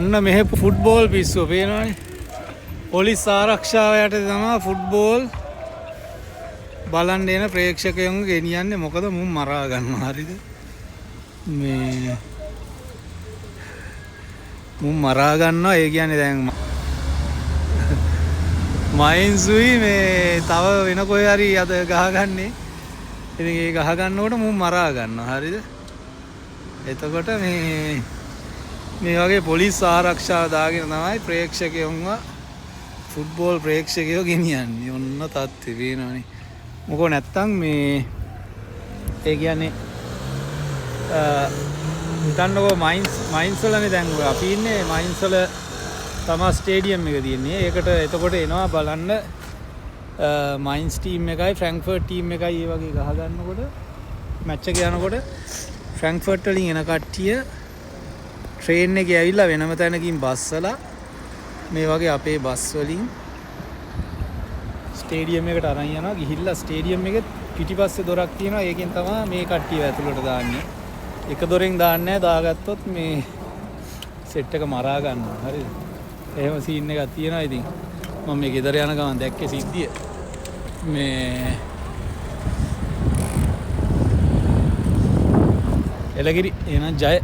ඔන්න මෙහෙ ෆුට්බෝල් පිස්සුව පේනවනේ. පොලිස් ආරක්ෂාව යටතේ තමයි ෆුට්බෝල් බලන්න එන ප්‍රේක්ෂකයන්ව ගෙනියන්නේ. මොකද මුන් මරා ගන්නවා. හරිද? මේ මුන් මරා ගන්නවා. ඒ කියන්නේ දැන් මයින්සුයි මේ තව වෙන කොහේ හරි අද ගහගන්නේ. ඉතින් ඒ ගහ ගන්නකොට මුන් මරා ගන්නවා. හරිද? එතකොට මේ වගේ පොලිස් ආරක්ෂාව දාගෙන තමයි ප්‍රේක්ෂකයන්ව ෆුට්බෝල් ප්‍රේක්ෂකයෝ ගෙනියන්නේ. ඔන්න තත්ත්වය පේනවනේ. මොකෝ නැත්තම් මේ ඒ කියන්නේ හිතන්නකෝ මයින්ස් වලනේ දැන් අපි ඉන්නේ මයින්ස් වල තමයි ස්ටේඩියම් එක තියෙන්නේ. ඒකට එතකොට එනවා බලන්න මයින්ස් ටීම් එකයි ෆ්‍රැන්ක්ෆර්ට් ටීම් එකයි ඒ වගේ ගහ ගන්නකොට මැච් එක යනකොට ෆ්‍රැන්ක්ෆර්ට් වලින් එන කට්ටිය ට්‍රේන් එකේ ඇවිල්ලා වෙනම තැනකින් බස්සලා මේ වගේ අපේ බස් වලින් ස්ටේඩියම් එකට අරන් යනවා. ගිහිල්ලා ස්ටේඩියම් එකේ පිටිපස්සේ දොරක් තියෙනවා. ඒකෙන් තමයි මේ කට්ටිය ඇතුළට දාන්නේ. එක දොරෙන් දාන්නේ නැහැ. දාගත්තොත් මේ සෙට් එක මරා ගන්නවා. හරිද? එහෙම සීන් එකක් තියෙනවා. ඉතින් මම මේ ගෙදර යන ගමන් දැක්කේ සිද්ධිය. මේ එලගිරි එහෙනම් ජය